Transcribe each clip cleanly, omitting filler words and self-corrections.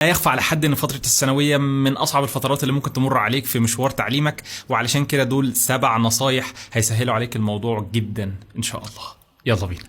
لا يخفى على حد ان فترة الثانوية من اصعب الفترات اللي ممكن تمر عليك في مشوار تعليمك، وعلشان كده دول 7 نصايح هيسهلوا عليك الموضوع جدا ان شاء الله. يلا بينا.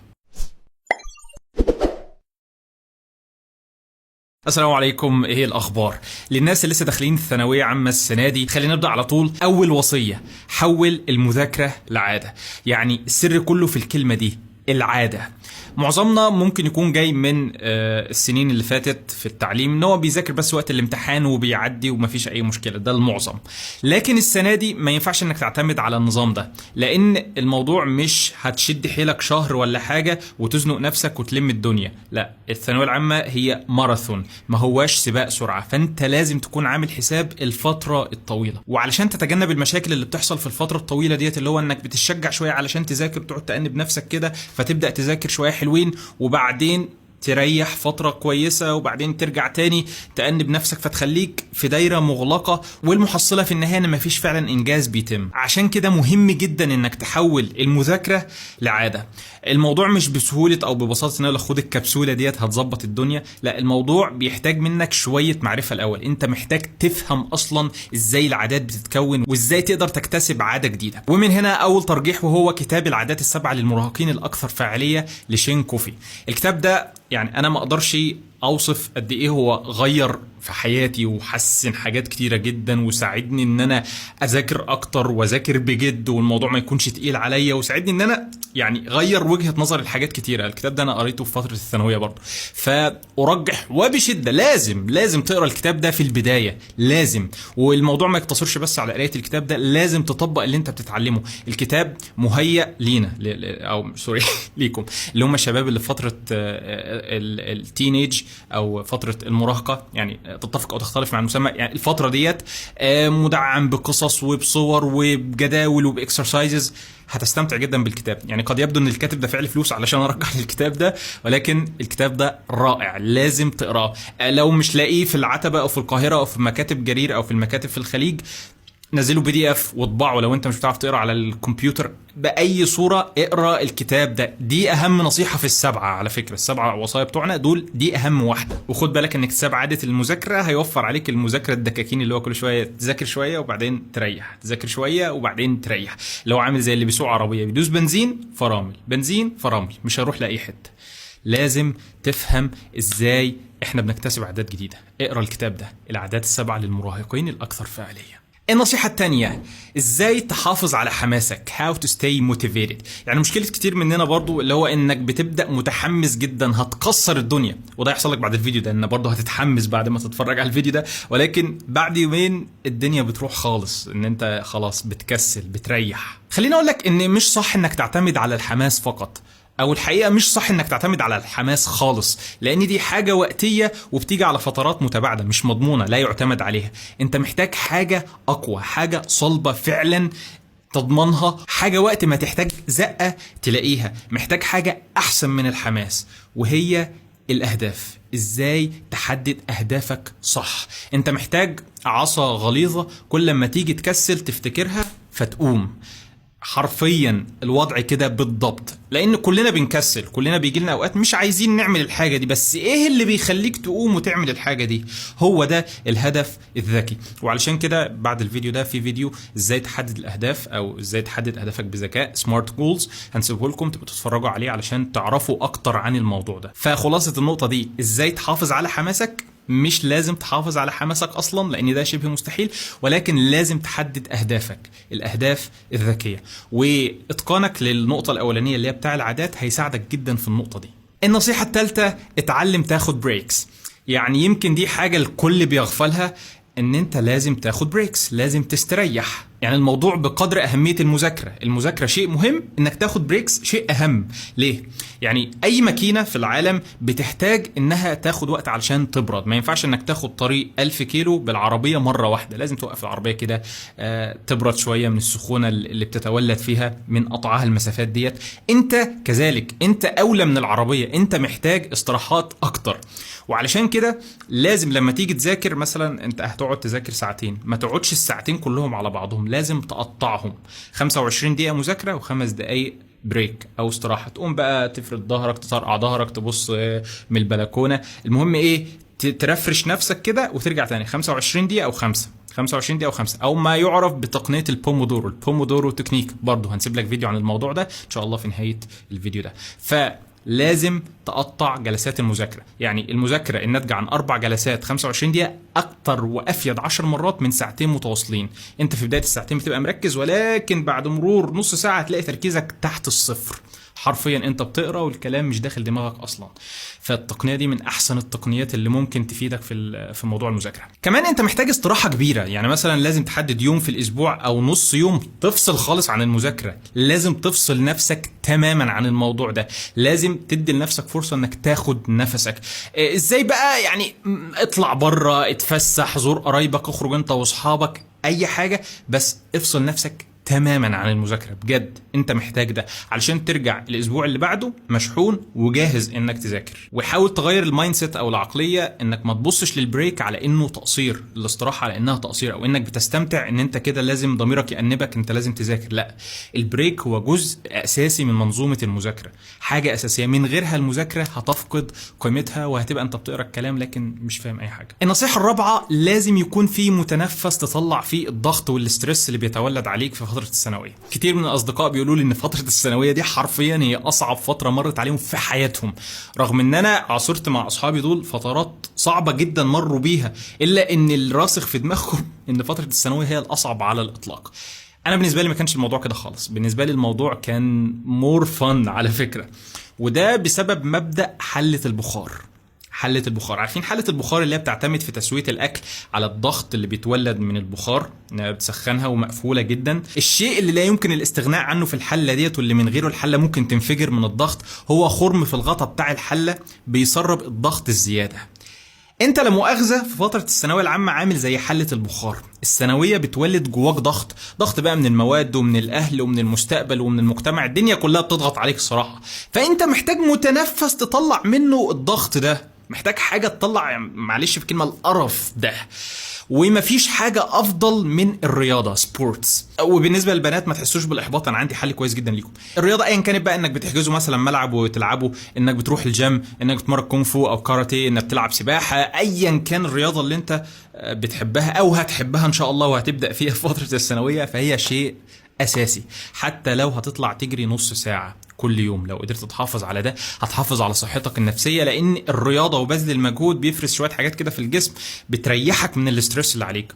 السلام عليكم، ايه الاخبار؟ للناس اللي لسه داخلين الثانويه عامه السنه دي، خلينا نبدا على طول. اول وصيه: حول المذاكره لعاده. يعني السر كله في الكلمه دي، العاده. معظمنا ممكن يكون جاي من السنين اللي فاتت في التعليم ان هو بيذاكر بس وقت الامتحان وبيعدي ومفيش اي مشكله، ده المعظم. لكن السنه دي ما ينفعش انك تعتمد على النظام ده، لان الموضوع مش هتشد حيلك شهر ولا حاجه وتزنق نفسك وتلم الدنيا. لا، الثانويه العامه هي ماراثون، ما هواش سباق سرعه، فانت لازم تكون عامل حساب الفتره الطويله. وعلشان تتجنب المشاكل اللي بتحصل في الفتره الطويله ديت، اللي هو انك بتشجع شويه علشان تذاكر، تقعد تأنب نفسك كده، فتبدا تذاكر شويه حلوين وبعدين تريح فترة كويسة وبعدين ترجع تاني تأنب نفسك، فتخليك في دايرة مغلقة، والمحصلة في النهاية ان مفيش فعلا انجاز بيتم. عشان كده مهم جدا انك تحول المذاكرة لعادة. الموضوع مش بسهولة او ببساطة ان انا خد الكبسولة ديت هتظبط الدنيا، لا، الموضوع بيحتاج منك شوية معرفة الاول. انت محتاج تفهم اصلا ازاي العادات بتتكون وازاي تقدر تكتسب عادة جديدة. ومن هنا اول ترجيح، وهو كتاب العادات ال7 للمراهقين الاكثر فاعلية لشين كوفي. الكتاب ده يعني انا ما اقدرش اوصف قد ايه هو غير في حياتي وحسن حاجات كتيرة جدا، وساعدني ان انا اذاكر اكتر واذاكر بجد والموضوع ما يكونش تقيل عليا، وساعدني ان انا يعني غير وجهة نظر الحاجات كتيرة. الكتاب ده انا قريته في فترة الثانوية برضه، فارجح وبشدة لازم تقرا الكتاب ده في البداية، لازم. والموضوع ما يقتصرش بس على قراية الكتاب ده، لازم تطبق اللي انت بتتعلمه. الكتاب مهيأ لينا او سوري ليكم، اللي هم الشباب اللي في فترة التينيج او فترة المراهقة. يعني تتفق او تختلف مع المسمى، يعني الفترة ديت مدعم بقصص وبصور وبجداول وباكسرسايزز. هتستمتع جدا بالكتاب. يعني قد يبدو ان الكاتب دافع لي فلوس علشان ارجح الكتاب ده، ولكن الكتاب ده رائع، لازم تقراه. لو مش لاقيه في العتبة او في القاهرة او في مكاتب جرير او في المكاتب في الخليج، نزله PDF واطبعه. لو انت مش بتعرف تقرا على الكمبيوتر باي صوره، اقرا الكتاب ده. دي اهم نصيحه في ال7 على فكره. ال7 وصايا بتوعنا دول، دي اهم واحده. وخد بالك ان اكتساب عاده المذاكره هيوفر عليك المذاكره الدكاكين، اللي هو كل شويه تذاكر شويه وبعدين تريح، تذاكر شويه وبعدين تريح. لو عامل زي اللي بيسوق عربيه بيدوس بنزين فرامل، بنزين فرامل، مش هيروح لاي حته. لازم تفهم ازاي احنا بنكتسب عادات جديده. اقرا الكتاب ده، العادات ال7 للمراهقين الاكثر فاعليه. النصيحة التانية: ازاي تحافظ على حماسك. how to stay motivated. يعني مشكلة كتير مننا برضو اللي هو انك بتبدأ متحمس جدا هتكسر الدنيا، وده يحصل لك بعد الفيديو ده، ان برضو هتتحمس بعد ما تتفرج على الفيديو ده، ولكن بعد يومين الدنيا بتروح خالص، ان انت خلاص بتكسل بتريح. خليني اقول لك ان مش صح انك تعتمد على الحماس فقط، او الحقيقة مش صح انك تعتمد على الحماس خالص، لان دي حاجة وقتية وبتيجي على فترات متباعدة، مش مضمونة، لا يعتمد عليها. انت محتاج حاجة اقوى، حاجة صلبة فعلا تضمنها، حاجة وقت ما تحتاج زقة تلاقيها. محتاج حاجة احسن من الحماس، وهي الاهداف. ازاي تحدد اهدافك صح. انت محتاج عصا غليظة كل ما تيجي تكسل تفتكرها فتقوم. حرفيا الوضع كده بالضبط، لان كلنا بنكسل، كلنا بيجي لنا اوقات مش عايزين نعمل الحاجه دي، بس ايه اللي بيخليك تقوم وتعمل الحاجه دي؟ هو ده الهدف الذكي. وعلشان كده بعد الفيديو ده في فيديو ازاي تحدد الاهداف، او ازاي تحدد اهدافك بذكاء، سمارت جولز، هنسيبه لكم تبقوا تتفرجوا عليه علشان تعرفوا اكتر عن الموضوع ده. فخلاصه النقطه دي، ازاي تحافظ على حماسك. مش لازم تحافظ على حماسك اصلا، لان ده شبه مستحيل، ولكن لازم تحدد اهدافك، الاهداف الذكيه. واتقانك للنقطه الاولانيه اللي هي بتاع العادات هيساعدك جدا في النقطه دي. النصيحه الثالثه: اتعلم تاخد بريكس. يعني يمكن دي حاجه الكل بيغفلها، ان انت لازم تاخد بريكس، لازم تستريح. يعني الموضوع بقدر اهمية المذاكرة. المذاكرة شيء مهم، انك تاخد بريكس شيء اهم. ليه؟ يعني اي ماكينة في العالم بتحتاج انها تاخد وقت علشان تبرد. ما ينفعش انك تاخد طريق 1000 كيلو بالعربية مرة واحدة، لازم توقف العربية كده تبرد شوية من السخونة اللي بتتولد فيها من قطعها المسافات ديت. انت كذلك، انت اولى من العربية، انت محتاج استراحات اكتر. وعلشان كده لازم لما تيجي تذاكر، مثلا انت هتقعد تذاكر ساعتين، ما تقعدش الساعتين كلهم على بعضهم، لازم تقطعهم. 25 دقيقة مذاكرة و5 دقايق بريك او استراحة. تقوم بقى تفرد ظهرك، تطرقع ظهرك، تبص من البلكونة. المهم ايه؟ ترفرش نفسك كده وترجع تاني 25 دقيقه او 25 دقيقه او 5 او ما يعرف بتقنيه البومودورو تكنيك. برضه هنسيب لك فيديو عن الموضوع ده ان شاء الله في نهايه الفيديو ده. لازم تقطع جلسات المذاكره، يعني المذاكره الناتجه عن 4 جلسات 25 دقيقه اكتر وافيد 10 مرات من ساعتين متواصلين. انت في بدايه الساعتين بتبقى مركز، ولكن بعد مرور نص ساعه هتلاقي تركيزك تحت الصفر حرفيا، انت بتقرا والكلام مش داخل دماغك اصلا. فالتقنيه دي من احسن التقنيات اللي ممكن تفيدك في موضوع المذاكره. كمان انت محتاج استراحه كبيره، يعني مثلا لازم تحدد يوم في الاسبوع او نص يوم تفصل خالص عن المذاكره. لازم تفصل نفسك تماما عن الموضوع ده، لازم تدي لنفسك فرصه انك تاخد نفسك. ازاي بقى؟ يعني اطلع بره، اتفسح، زور قرايبك، اخرج انت واصحابك، اي حاجه، بس افصل نفسك تماما عن المذاكره. بجد انت محتاج ده علشان ترجع الاسبوع اللي بعده مشحون وجاهز انك تذاكر. وحاول تغير المايند سيت او العقليه، انك ما تبصش للبريك على انه تقصير، الاستراحه على انها تقصير، او انك بتستمتع ان انت كده لازم ضميرك يأنبك انت لازم تذاكر. لا، البريك هو جزء اساسي من منظومه المذاكره، حاجه اساسيه، من غيرها المذاكره هتفقد قيمتها وهتبقى انت بتقرا الكلام لكن مش فاهم اي حاجه. النصيحه الرابعه، لازم يكون في متنفس تطلع فيه الضغط والستريس اللي بيتولد عليك في فترة الثانوية. كتير من الأصدقاء بيقولوا لي إن فترة الثانوية دي حرفيا هي أصعب فترة مرت عليهم في حياتهم، رغم إن أنا عاصرت مع أصحابي دول فترات صعبة جدا مروا بيها، إلا إن الراسخ في دماغهم إن فترة الثانوية هي الأصعب على الإطلاق. أنا بالنسبة لي ما كانش الموضوع كده خالص، بالنسبة لي الموضوع كان مور فن على فكرة، وده بسبب مبدأ حلة البخار. عارفين حلة البخار اللي هي بتعتمد في تسوية الأكل على الضغط اللي بيتولد من البخار، انها بتسخنها ومقفولة جدا. الشيء اللي لا يمكن الاستغناء عنه في الحلة ديت، واللي من غيره الحلة ممكن تنفجر من الضغط، هو خرم في الغطا بتاع الحلة بيسرب الضغط الزيادة. انت لا مؤاخذه في فتره الثانويه العامه عامل زي حله البخار. الثانويه بتولد جواك ضغط بقى من المواد ومن الاهل ومن المستقبل ومن المجتمع، الدنيا كلها بتضغط عليك الصراحه. فانت محتاج متنفس تطلع منه الضغط ده، محتاج حاجه تطلع، معلش في كلمه، القرف ده. ومفيش حاجه افضل من الرياضه، سبورتس. وبالنسبه للبنات ما تحسوش بالاحباط، انا عندي حل كويس جدا ليكم. الرياضه ايا كانت بقى، انك بتحجزوا مثلا ملعب وتلعبوا، انك بتروح الجيم، انك بتمرن كونغ فو او كاراتيه، انك بتلعب سباحه، ايا كان الرياضه اللي انت بتحبها او هتحبها ان شاء الله وهتبدا فيها في فتره الثانويه، فهي شيء اساسي. حتى لو هتطلع تجري نص ساعه كل يوم، لو قدرت تحافظ على ده هتحافظ على صحتك النفسيه، لان الرياضه وبذل المجهود بيفرز شويه حاجات كده في الجسم بتريحك من الاسترس اللي عليك.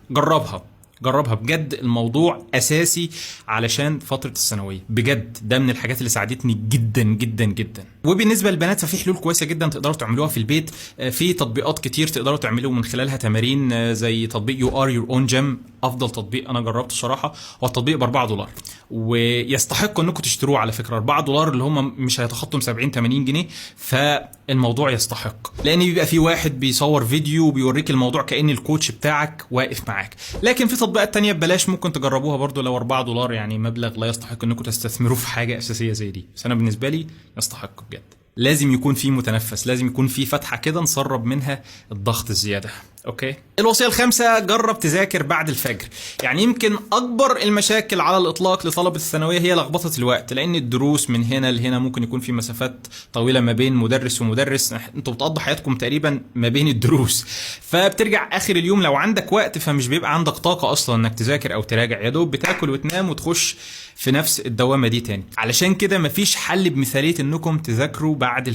جربها بجد، الموضوع اساسي علشان فتره الثانويه. بجد ده من الحاجات اللي ساعدتني جدا جدا جدا. وبالنسبه للبنات ففي حلول كويسه جدا تقدروا تعملوها في البيت. في تطبيقات كتير تقدروا تعملوا من خلالها تمارين، زي تطبيق يو ار يور اون جيم. افضل تطبيق انا جربته صراحه، هو التطبيق ب$4، ويستحق انكم تشتروه على فكره. $4 اللي هم مش هيتخطوا 70-80 جنيه، فالموضوع يستحق، لان بيبقى في واحد بيصور فيديو وبيوريك الموضوع كأن الكوتش بتاعك واقف معاك. لكن في تطبيقات تانية ببلاش ممكن تجربوها برضو لو $4، يعني مبلغ لا يستحق انكم تستثمروه في حاجه اساسيه زي دي، بس انا بالنسبه لي يستحق بجد. لازم يكون في متنفس، لازم يكون في فتحه كده نسرب منها الضغط الزياده. اوكي، الوصيه الخامسه، جرب تذاكر بعد الفجر. يعني يمكن اكبر المشاكل على الاطلاق لطلبه الثانويه هي لخبطه الوقت، لان الدروس من هنا لهنا ممكن يكون في مسافات طويله ما بين مدرس ومدرس، انتوا بتقضوا حياتكم تقريبا ما بين الدروس، فبترجع اخر اليوم لو عندك وقت فمش بيبقى عندك طاقه اصلا انك تذاكر او تراجع، يا دوب بتاكل وتنام وتخش في نفس الدوامه دي تاني. علشان كده مفيش حل بمثاليه انكم تذاكروا بعد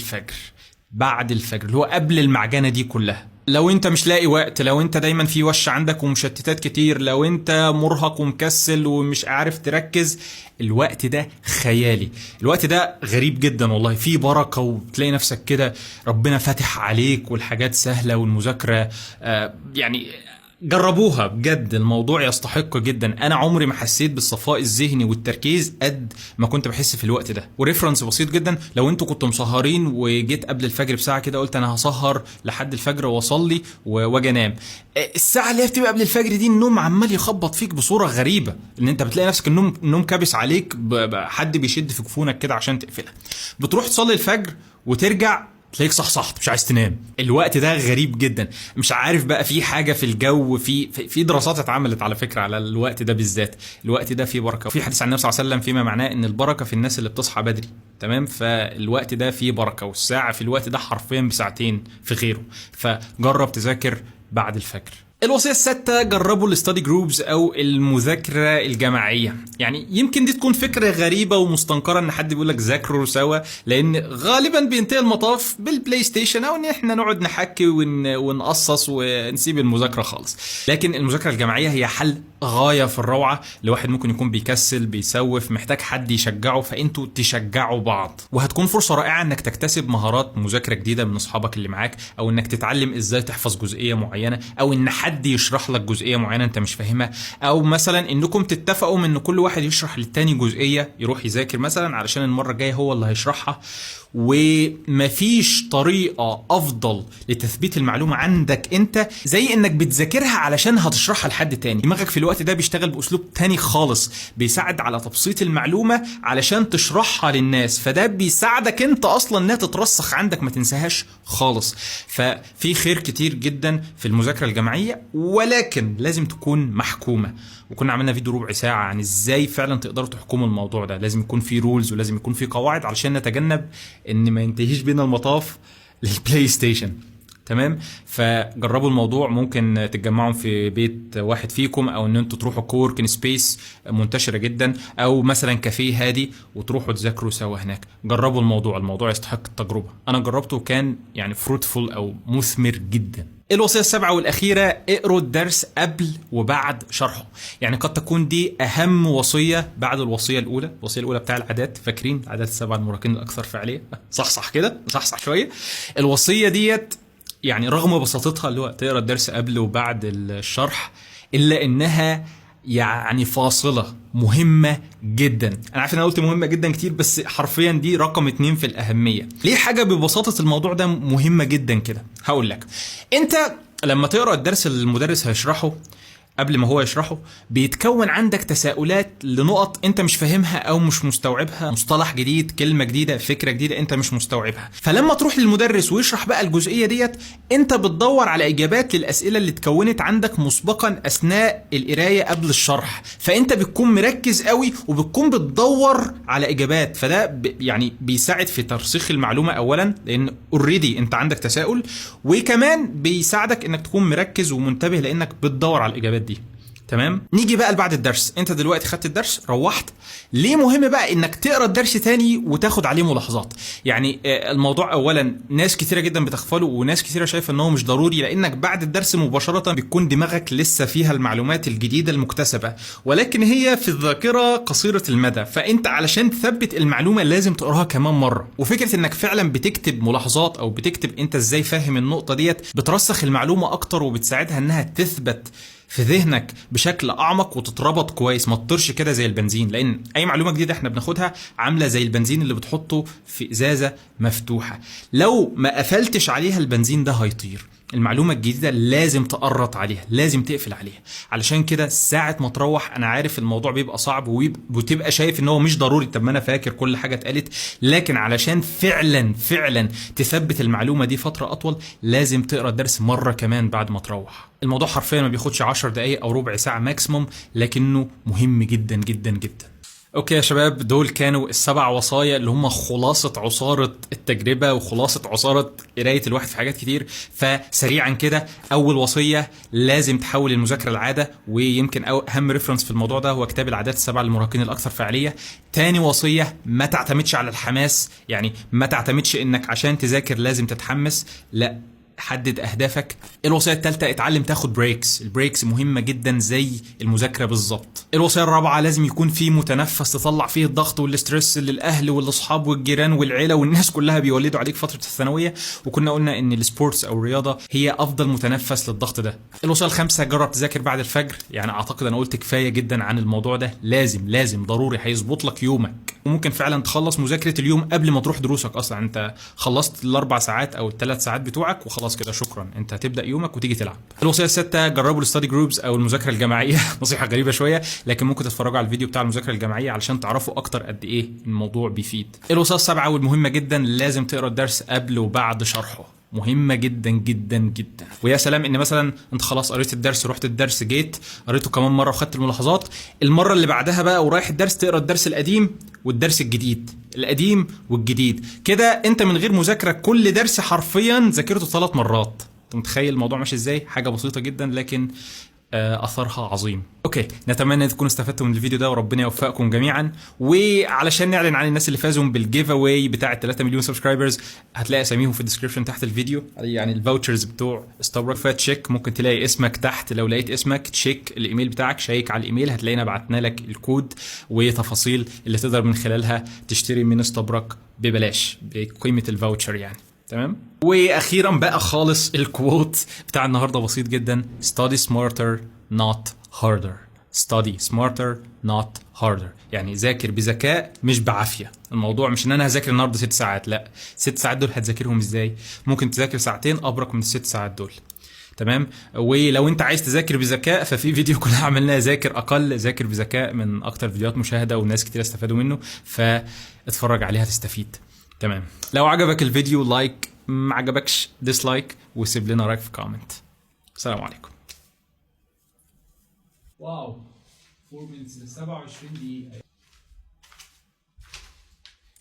الفجر اللي هو قبل المعجنه دي كلها. لو انت مش لاقي وقت، لو انت دايما في وش عندك ومشتتات كتير، لو انت مرهق ومكسل ومش عارف تركز، الوقت ده خيالي، الوقت ده غريب جدا والله، فيه بركة وتلاقي نفسك كده ربنا فاتح عليك والحاجات سهلة والمذاكرة يعني جربوها بجد، الموضوع يستحق جدا. انا عمري ما حسيت بالصفاء الذهني والتركيز قد ما كنت بحس في الوقت ده. وريفرنس بسيط جدا، لو انتوا كنتوا مسهرين وجيت قبل الفجر بساعه كده قلت انا هسهر لحد الفجر واصلي واجي انام، الساعه اللي هي بتبقى قبل الفجر دي النوم عمال يخبط فيك بصوره غريبه، ان انت بتلاقي نفسك النوم كابس عليك، حد بيشد في جفونك كده عشان تقفلها. بتروح تصلي الفجر وترجع تلاقيك صحصحت مش عايز تنام. الوقت ده غريب جدا، مش عارف بقى في حاجه في الجو، في دراسات اتعملت على فكره على الوقت ده بالذات. الوقت ده فيه بركه، وفي حديث عن النبي صلى الله عليه وسلم فيما معناه ان البركه في الناس اللي بتصحى بدري. تمام، فالوقت ده فيه بركه، والساعه في الوقت ده حرفيا بساعتين في غيره. فجرب تذاكر بعد الفجر. الوصية السادسة، جربوا الاستادي جروبز او المذاكرة الجماعية. يعني يمكن دي تكون فكرة غريبة ومستنكرة ان حد بيقول لك ذاكروا سوا، لان غالبا بينتهي المطاف بالبلاي ستيشن، او ان احنا نقعد نحكي ونقصص ونسيب المذاكرة خالص. لكن المذاكرة الجماعية هي حل غاية في الروعة لواحد ممكن يكون بيكسل بيسوف محتاج حد يشجعه، فانتوا تشجعوا بعض، وهتكون فرصة رائعة انك تكتسب مهارات مذاكرة جديدة من اصحابك اللي معاك، او انك تتعلم ازاي تحفظ جزئية معينة، او ان حد يشرح لك جزئية معينة انت مش فاهمها، او مثلا انكم تتفقوا من ان كل واحد يشرح للتاني جزئية، يروح يذاكر مثلا علشان المرة الجاية هو اللي هيشرحها. ومفيش طريقة افضل لتثبيت المعلومة عندك انت زي انك بتذاكرها علشان هتشرحها لحد تاني. دماغك في الوقت ده بيشتغل باسلوب تاني خالص، بيساعد على تبسيط المعلومة علشان تشرحها للناس، فده بيساعدك انت اصلا انها تترسخ عندك ما تنساهاش خالص. ففي خير كتير جدا في المذاكرة الجماعية، ولكن لازم تكون محكومة. وكنا عملنا فيديو ربع ساعة عن ازاي فعلا تقدروا تحكموا الموضوع ده. لازم يكون في رولز ولازم يكون في قواعد علشان نتجنب ان ما ينتهيش بينا المطاف للبلاي ستيشن. تمام، فجربوا الموضوع. ممكن تتجمعوا في بيت واحد فيكم، او ان انتوا تروحوا كوركن سبيس منتشرة جدا، او مثلا كافيه هادي وتروحوا تذاكروا سوا هناك. جربوا الموضوع يستحق التجربة. انا جربته وكان يعني فروتفول او مثمر جدا. الوصية السابعة والأخيرة، اقروا الدرس قبل وبعد شرحه. يعني قد تكون دي أهم وصية بعد الوصية الأولى. الوصية الأولى بتاع العادات، فاكرين العادات السبعة المراهقين الأكثر فعالية؟ صح كده، صح شوية. الوصية ديت يعني رغم بساطتها اللي هو تقرا الدرس قبل وبعد الشرح، إلا إنها يعني فاصلة مهمة جدا. انا عارف ان انا قلت مهمة جدا كتير، بس حرفيا دي رقم 2 في الاهمية. ليه حاجة ببساطة الموضوع ده مهمة جدا كده؟ هقول لك. انت لما تقرأ الدرس اللي المدرس هيشرحه، قبل ما هو يشرحه بيتكون عندك تساؤلات لنقط انت مش فاهمها او مش مستوعبها، مصطلح جديد، كلمة جديدة، فكرة جديدة انت مش مستوعبها. فلما تروح للمدرس ويشرح بقى الجزئية ديت، انت بتدور على اجابات للاسئلة اللي اتكونت عندك مسبقا اثناء القراية قبل الشرح، فانت بتكون مركز قوي وبتكون بتدور على اجابات. فده يعني بيساعد في ترسيخ المعلومة اولا، لان اوريدي انت عندك تساؤل، وكمان بيساعدك انك تكون مركز ومنتبه لانك بتدور على الاجابات دي. تمام، نيجي بقى لبعد الدرس. انت دلوقتي خدت الدرس روحت، ليه مهم بقى انك تقرا الدرس تاني وتاخد عليه ملاحظات؟ يعني الموضوع اولا ناس كتيره جدا بتغفله، وناس كتيره شايفه ان هو مش ضروري، لانك بعد الدرس مباشره بيكون دماغك لسه فيها المعلومات الجديده المكتسبه، ولكن هي في الذاكره قصيره المدى. فانت علشان تثبت المعلومه لازم تقراها كمان مره. وفكره انك فعلا بتكتب ملاحظات او بتكتب انت ازاي فاهم النقطه ديت بترسخ المعلومه اكتر، وبتساعدها انها تثبت في ذهنك بشكل اعمق وتتربط كويس، ما تطرش كده زي البنزين. لان اي معلومه جديده احنا بناخدها عامله زي البنزين اللي بتحطه في ازازه مفتوحه، لو ما قفلتش عليها البنزين ده هيطير. المعلومه الجديده لازم تقرط عليها، لازم تقفل عليها. علشان كده ساعه ما تروح، انا عارف الموضوع بيبقى صعب وتبقى شايف ان هو مش ضروري، طب ما انا فاكر كل حاجه اتقالت، لكن علشان فعلا تثبت المعلومه دي فتره اطول لازم تقرا الدرس مره كمان بعد ما تروح. الموضوع حرفيا ما بياخدش 10 دقايق او ربع ساعه ماكسيموم، لكنه مهم جدا جدا جدا. اوكي يا شباب، دول كانوا السبع وصايا اللي هم خلاصة عصارة التجربة وخلاصة عصارة قراية الواحد في حاجات كتير. فسريعا كده، اول وصية لازم تحول المذاكرة العادة، ويمكن اهم ريفرنس في الموضوع ده هو كتاب العادات السبع للمراهقين الاكثر فعالية. تاني وصية، ما تعتمدش على الحماس، يعني ما تعتمدش انك عشان تذاكر لازم تتحمس، لا، حدد اهدافك. الوصيه الثالثه، اتعلم تاخد بريكس. البريكس مهمه جدا زي المذاكره بالظبط. الوصيه الرابعه، لازم يكون في متنفس تطلع فيه الضغط والاسترس اللي الاهل والاصحاب والجيران والعيله والناس كلها بيولدوا عليك فتره الثانويه، وكنا قلنا ان السبورتس او الرياضه هي افضل متنفس للضغط ده. الوصيه الخامسه، جرب تذاكر بعد الفجر. يعني اعتقد انا قلت كفايه جدا عن الموضوع ده، لازم ضروري هيظبط لك يومك، وممكن فعلا تخلص مذاكره اليوم قبل ما تروح دروسك. اصلا انت خلصت ال4 ساعات او ال3 ساعات بتوعك وخلاص خلاص كده شكرا، انت هتبدا يومك وتيجي تلعب. الوصيه السادسه، جربوا الستادي جروبز او المذاكره الجماعيه. نصيحه غريبه شويه لكن ممكن تتفرجوا على الفيديو بتاع المذاكره الجماعيه علشان تعرفوا اكتر قد ايه الموضوع بيفيد. الوصيه السابعه والمهمه جدا، لازم تقرا الدرس قبل وبعد شرحه، مهمه جدا جدا جدا. ويا سلام ان مثلا انت خلاص قريت الدرس، رحت الدرس، جيت قريته كمان مره وخدت الملاحظات، المره اللي بعدها بقى ورايح الدرس تقرا الدرس القديم والدرس الجديد، القديم والجديد، كده انت من غير مذاكره كل درس حرفيا ذاكرته 3 مرات. انت متخيل الموضوع ماشي ازاي؟ حاجه بسيطه جدا لكن اثرها عظيم. اوكي، نتمنى ان تكونوا استفدتوا من الفيديو ده وربنا يوفقكم جميعا. وعلشان نعلن عن الناس اللي فازوا بالجيف اواي بتاع 3 مليون سبسكرايبرز، هتلاقي اساميهم في الديسكربشن تحت الفيديو، يعني الفاوتشرز بتوع ستوبرك. فتشيك، ممكن تلاقي اسمك تحت، لو لقيت اسمك تشيك الايميل بتاعك، شيك على الايميل هتلاقينا بعتنا لك الكود وتفاصيل اللي تقدر من خلالها تشتري من ستوبرك ببلاش بقيمه الفاوتشر يعني. تمام. واخيرا بقى خالص الكووت بتاع النهارده بسيط جدا، study smarter not harder. study smarter not harder، يعني ذاكر بذكاء مش بعافيه. الموضوع مش ان انا هذاكر النهارده 6 ساعات، لا، 6 ساعات دول هتذاكرهم ازاي؟ ممكن تذاكر ساعتين ابرك من ال6 ساعات دول. تمام. ولو انت عايز تذاكر بذكاء ففي فيديو كنا عملناه ذاكر اقل ذاكر بذكاء، من اكتر فيديوهات مشاهده وناس كتير استفادوا منه، فاتفرج عليها تستفيد. تمام. لو عجبك الفيديو لايك، ما عجبكش ديسلايك، وسيب لنا رايك في كومنت. السلام عليكم. واو 4 minutes 27 دقيقة.